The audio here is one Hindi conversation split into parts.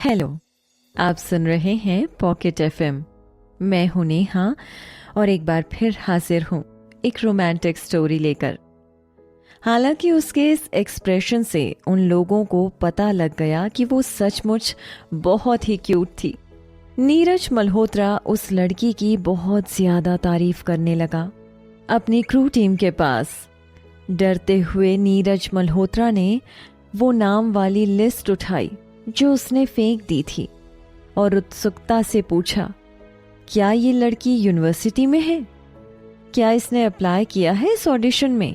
हेलो, आप सुन रहे हैं पॉकेट एफएम। मैं हूं नेहा और एक बार फिर हाजिर हूं एक रोमांटिक स्टोरी लेकर। हालांकि उसके इस एक्सप्रेशन से उन लोगों को पता लग गया कि वो सचमुच बहुत ही क्यूट थी। नीरज मल्होत्रा उस लड़की की बहुत ज्यादा तारीफ करने लगा अपनी क्रू टीम के पास। डरते हुए नीरज मल्होत्रा ने वो नाम वाली लिस्ट उठाई जो उसने फेंक दी थी और उत्सुकता से पूछा, क्या ये लड़की यूनिवर्सिटी में है? क्या इसने अप्लाई किया है इस ऑडिशन में?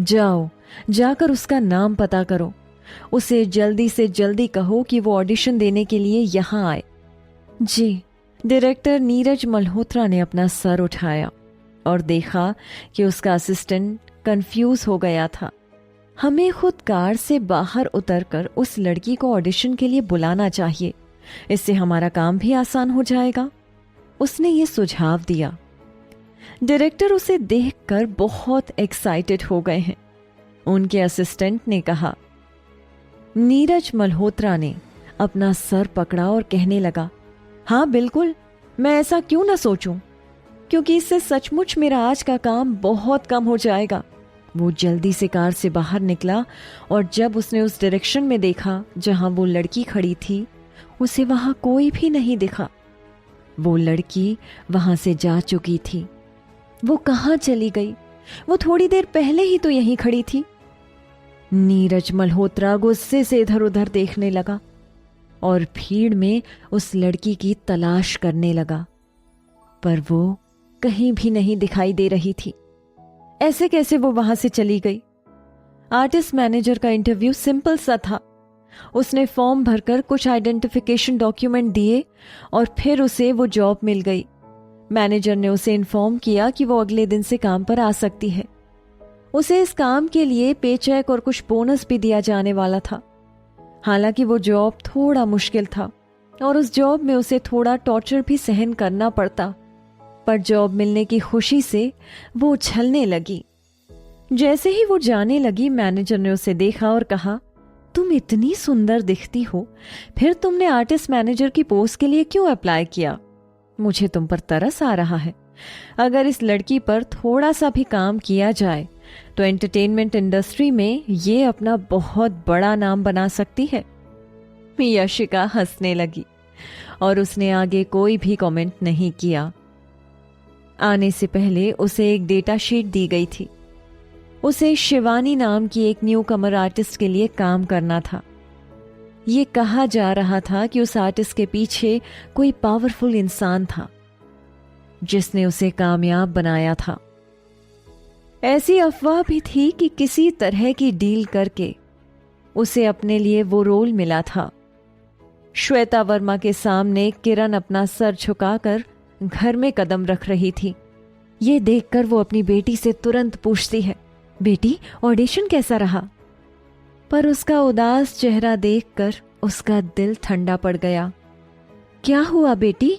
जाओ, जाकर उसका नाम पता करो। उसे जल्दी से जल्दी कहो कि वो ऑडिशन देने के लिए यहाँ आए। जी। डायरेक्टर नीरज मल्होत्रा ने अपना सर उठाया और देखा कि उसका असिस्टेंट कंफ्यूज हो गया था। हमें खुद कार से बाहर उतरकर उस लड़की को ऑडिशन के लिए बुलाना चाहिए, इससे हमारा काम भी आसान हो जाएगा, उसने ये सुझाव दिया। डायरेक्टर उसे देखकर बहुत एक्साइटेड हो गए हैं। उनके असिस्टेंट ने कहा। नीरज मल्होत्रा ने अपना सर पकड़ा और कहने लगा, हाँ बिल्कुल, मैं ऐसा क्यों ना सोचूं, क्योंकि इससे सचमुच मेरा आज का काम बहुत कम हो जाएगा। वो जल्दी से कार से बाहर निकला और जब उसने उस डायरेक्शन में देखा जहां वो लड़की खड़ी थी, उसे वहां कोई भी नहीं दिखा। वो लड़की वहां से जा चुकी थी। वो कहां चली गई? वो थोड़ी देर पहले ही तो यहीं खड़ी थी। नीरज मल्होत्रा गुस्से से इधर उधर देखने लगा और भीड़ में उस लड़की की तलाश करने लगा, पर वो कहीं भी नहीं दिखाई दे रही थी। ऐसे कैसे वो वहां से चली गई? आर्टिस्ट मैनेजर का इंटरव्यू सिंपल सा था। उसने फॉर्म भरकर कुछ आइडेंटिफिकेशन डॉक्यूमेंट दिए और फिर उसे वो जॉब मिल गई। मैनेजर ने उसे इन्फॉर्म किया कि वो अगले दिन से काम पर आ सकती है। उसे इस काम के लिए पेचेक और कुछ बोनस भी दिया जाने वाला था। हालांकि वो जॉब थोड़ा मुश्किल था और उस जॉब में उसे थोड़ा टॉर्चर भी सहन करना पड़ता, पर जॉब मिलने की खुशी से वो उछलने लगी। जैसे ही वो जाने लगी, मैनेजर ने उसे देखा और कहा, तुम इतनी सुंदर दिखती हो, फिर तुमने आर्टिस्ट मैनेजर की पोस्ट के लिए क्यों अप्लाई किया? मुझे तुम पर तरस आ रहा है। अगर इस लड़की पर थोड़ा सा भी काम किया जाए तो एंटरटेनमेंट इंडस्ट्री में ये अपना बहुत बड़ा नाम बना सकती है। यशिका हंसने लगी और उसने आगे कोई भी कमेंट नहीं किया। आने से पहले उसे एक डेटा शीट दी गई थी। उसे शिवानी नाम की एक न्यू कमर आर्टिस्ट के लिए काम करना था। ये कहा जा रहा था कि उस आर्टिस्ट के पीछे कोई पावरफुल इंसान था जिसने उसे कामयाब बनाया था। ऐसी अफवाह भी थी कि किसी तरह की डील करके उसे अपने लिए वो रोल मिला था। श्वेता वर्मा के सामने किरण अपना सर झुकाकर घर में कदम रख रही थी। ये देखकर वो अपनी बेटी से तुरंत पूछती है, बेटी ऑडिशन कैसा रहा? पर उसका उदास चेहरा देखकर उसका दिल ठंडा पड़ गया। क्या हुआ बेटी?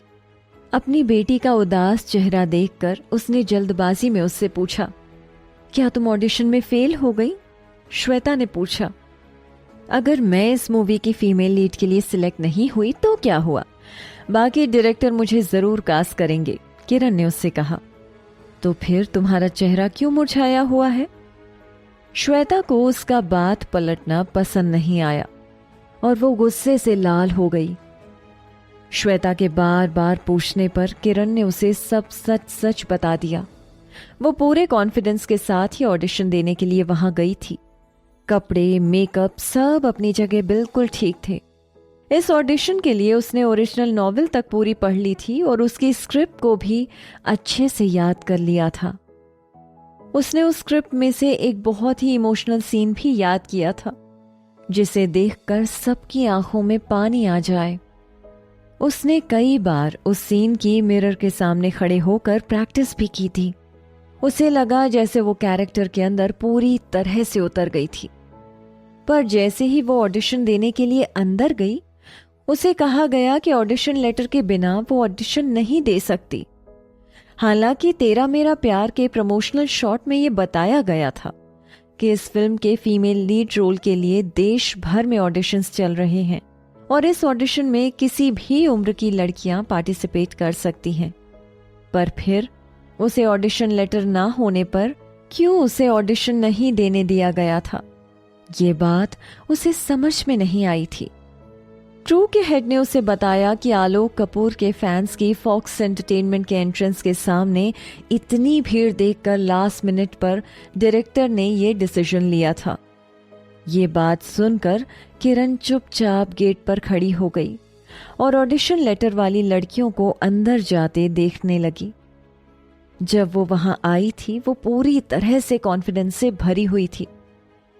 अपनी बेटी का उदास चेहरा देखकर उसने जल्दबाजी में उससे पूछा, क्या तुम ऑडिशन में फेल हो गई? श्वेता ने पूछा। अगर मैं इस मूवी की फीमेल लीड के लिए सिलेक्ट नहीं हुई तो क्या हुआ? बाकी डायरेक्टर मुझे जरूर कास्ट करेंगे, किरण ने उससे कहा। तो फिर तुम्हारा चेहरा क्यों मुरझाया हुआ है? श्वेता को उसका बात पलटना पसंद नहीं आया और वो गुस्से से लाल हो गई। श्वेता के बार बार पूछने पर किरण ने उसे सब सच सच बता दिया। वो पूरे कॉन्फिडेंस के साथ ही ऑडिशन देने के लिए वहां गई थी। कपड़े, मेकअप सब अपनी जगह बिल्कुल ठीक थे। इस ऑडिशन के लिए उसने ओरिजिनल नॉवेल तक पूरी पढ़ ली थी और उसकी स्क्रिप्ट को भी अच्छे से याद कर लिया था। उसने उस स्क्रिप्ट में से एक बहुत ही इमोशनल सीन भी याद किया था, जिसे देखकर सबकी आंखों में पानी आ जाए। उसने कई बार उस सीन की मिरर के सामने खड़े होकर प्रैक्टिस भी की थी। उसे लगा जैसे वो कैरेक्टर के अंदर पूरी तरह से उतर गई थी। पर जैसे ही वो ऑडिशन देने के लिए अंदर गई, उसे कहा गया कि ऑडिशन लेटर के बिना वो ऑडिशन नहीं दे सकती। हालांकि तेरा मेरा प्यार के प्रमोशनल शॉट में ये बताया गया था कि इस फिल्म के फीमेल लीड रोल के लिए देश भर में ऑडिशंस चल रहे हैं और इस ऑडिशन में किसी भी उम्र की लड़कियां पार्टिसिपेट कर सकती हैं। पर फिर उसे ऑडिशन लेटर ना होने पर क्यों उसे ऑडिशन नहीं देने दिया गया था, ये बात उसे समझ में नहीं आई थी। क्रू के हेड ने उसे बताया कि आलोक कपूर के फैंस की फॉक्स एंटरटेनमेंट के एंट्रेंस के सामने इतनी भीड़ देखकर लास्ट मिनट पर डायरेक्टर ने ये डिसीजन लिया था। ये बात सुनकर किरण चुपचाप गेट पर खड़ी हो गई और ऑडिशन लेटर वाली लड़कियों को अंदर जाते देखने लगी। जब वो वहां आई थी वो पूरी तरह से कॉन्फिडेंस से भरी हुई थी,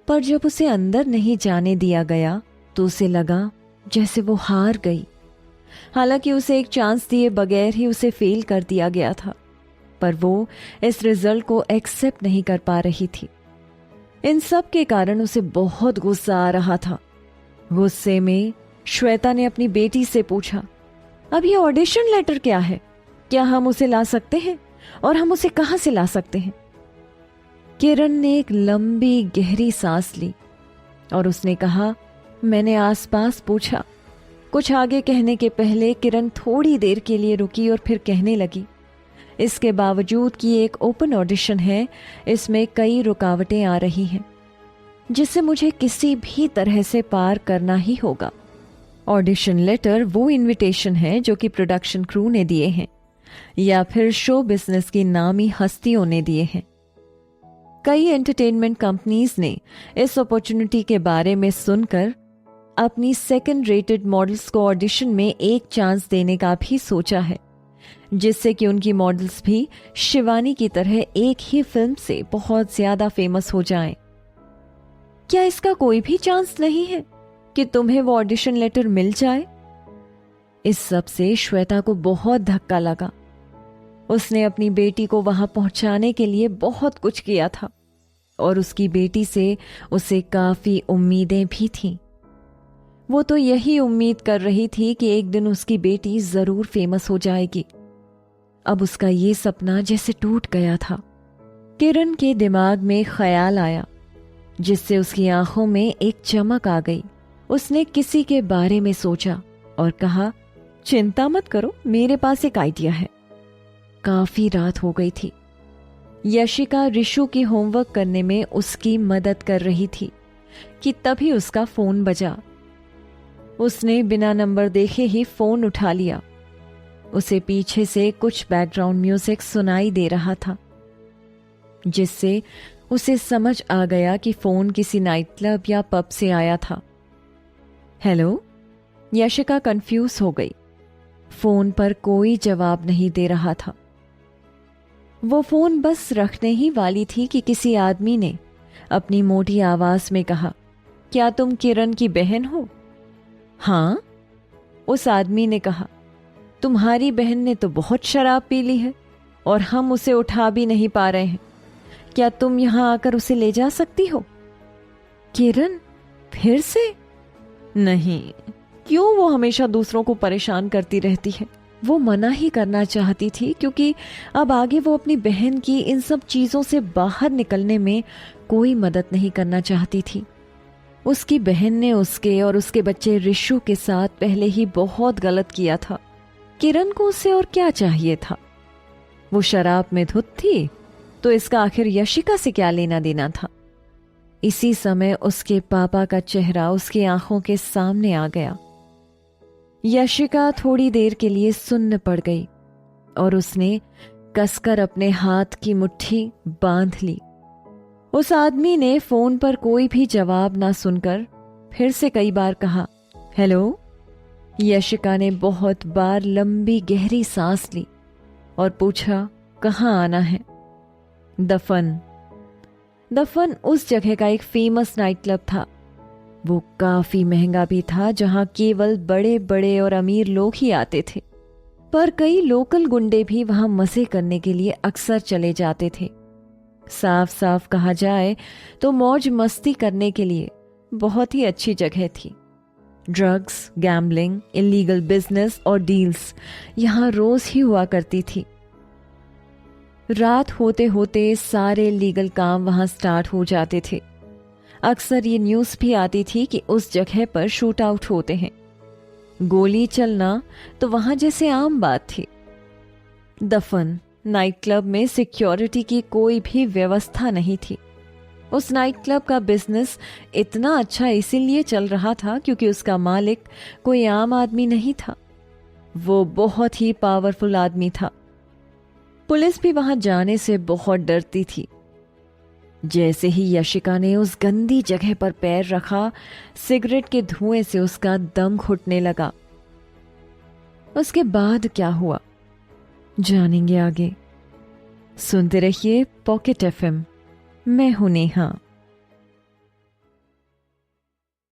पर जब उसे अंदर नहीं जाने दिया गया तो उसे लगा जैसे वो हार गई। हालांकि उसे एक चांस दिए बगैर ही उसे फेल कर दिया गया था, पर वो इस रिजल्ट को एक्सेप्ट नहीं कर पा रही थी। इन सब के कारण उसे बहुत गुस्सा आ रहा था। गुस्से में श्वेता ने अपनी बेटी से पूछा, अब ये ऑडिशन लेटर क्या है? क्या हम उसे ला सकते हैं और हम उसे कहां से ला सकते हैं? किरण ने एक लंबी गहरी सांस ली और उसने कहा, मैंने आसपास पूछा। कुछ आगे कहने के पहले किरण थोड़ी देर के लिए रुकी और फिर कहने लगी, इसके बावजूद कि एक ओपन ऑडिशन है, इसमें कई रुकावटें आ रही हैं जिसे मुझे किसी भी तरह से पार करना ही होगा। ऑडिशन लेटर वो इनविटेशन है जो कि प्रोडक्शन क्रू ने दिए हैं या फिर शो बिजनेस की नामी हस्तियों ने दिए हैं। कई एंटरटेनमेंट कंपनीज ने इस अपॉर्चुनिटी के बारे में सुनकर अपनी सेकंड रेटेड मॉडल्स को ऑडिशन में एक चांस देने का भी सोचा है, जिससे कि उनकी मॉडल्स भी शिवानी की तरह एक ही फिल्म से बहुत ज्यादा फेमस हो जाएं। क्या इसका कोई भी चांस नहीं है कि तुम्हें वो ऑडिशन लेटर मिल जाए? इस सब से श्वेता को बहुत धक्का लगा। उसने अपनी बेटी को वहां पहुंचाने के लिए बहुत कुछ किया था और उसकी बेटी से उसे काफी उम्मीदें भी थीं। वो तो यही उम्मीद कर रही थी कि एक दिन उसकी बेटी जरूर फेमस हो जाएगी। अब उसका ये सपना जैसे टूट गया था। किरण के दिमाग में ख्याल आया जिससे उसकी आंखों में एक चमक आ गई। उसने किसी के बारे में सोचा और कहा, चिंता मत करो, मेरे पास एक आइडिया है। काफी रात हो गई थी। यशिका ऋषु की होमवर्क करने में उसकी मदद कर रही थी कि तभी उसका फोन बजा। उसने बिना नंबर देखे ही फोन उठा लिया। उसे पीछे से कुछ बैकग्राउंड म्यूजिक सुनाई दे रहा था, जिससे उसे समझ आ गया कि फोन किसी नाइट क्लब या पब से आया था। हेलो? यशिका कंफ्यूज हो गई। फोन पर कोई जवाब नहीं दे रहा था। वो फोन बस रखने ही वाली थी कि किसी आदमी ने अपनी मोटी आवाज में कहा, क्या तुम किरण की बहन हो? हाँ, उस आदमी ने कहा, तुम्हारी बहन ने तो बहुत शराब पी ली है और हम उसे उठा भी नहीं पा रहे हैं। क्या तुम यहां आकर उसे ले जा सकती हो? किरण फिर से? नहीं, क्यों वो हमेशा दूसरों को परेशान करती रहती है? वो मना ही करना चाहती थी क्योंकि अब आगे वो अपनी बहन की इन सब चीजों से बाहर निकलने में कोई मदद नहीं करना चाहती थी। उसकी बहन ने उसके और उसके बच्चे ऋषु के साथ पहले ही बहुत गलत किया था। किरण को उससे और क्या चाहिए था? वो शराब में धुत थी तो इसका आखिर यशिका से क्या लेना देना था? इसी समय उसके पापा का चेहरा उसकी आंखों के सामने आ गया। यशिका थोड़ी देर के लिए सुन्न पड़ गई और उसने कसकर अपने हाथ की मुट्ठी बांध ली। उस आदमी ने फोन पर कोई भी जवाब ना सुनकर फिर से कई बार कहा, हेलो? यशिका ने बहुत बार लंबी गहरी सांस ली और पूछा, कहाँ आना है? दफन। दफन उस जगह का एक फेमस नाइट क्लब था। वो काफी महंगा भी था, जहां केवल बड़े बड़े और अमीर लोग ही आते थे, पर कई लोकल गुंडे भी वहां मजे करने के लिए अक्सर चले जाते थे। साफ साफ कहा जाए तो मौज मस्ती करने के लिए बहुत ही अच्छी जगह थी। ड्रग्स, गैम्बलिंग, इलीगल बिजनेस और डील्स यहां रोज ही हुआ करती थी। रात होते होते सारे लीगल काम वहां स्टार्ट हो जाते थे। अक्सर ये न्यूज़ भी आती थी कि उस जगह पर शूट आउट होते हैं गोली चलना तो वहां जैसे आम बात थी। दफन नाइट क्लब में सिक्योरिटी की कोई भी व्यवस्था नहीं थी। उस नाइट क्लब का बिजनेस इतना अच्छा इसीलिए चल रहा था क्योंकि उसका मालिक कोई आम आदमी नहीं था, वो बहुत ही पावरफुल आदमी था। पुलिस भी वहां जाने से बहुत डरती थी। जैसे ही यशिका ने उस गंदी जगह पर पैर रखा, सिगरेट के धुएं से उसका दम घुटने लगा। उसके बाद क्या हुआ जानेंगे आगे। सुनते रहिए पॉकेट एफएम। मैं हूं नेहा।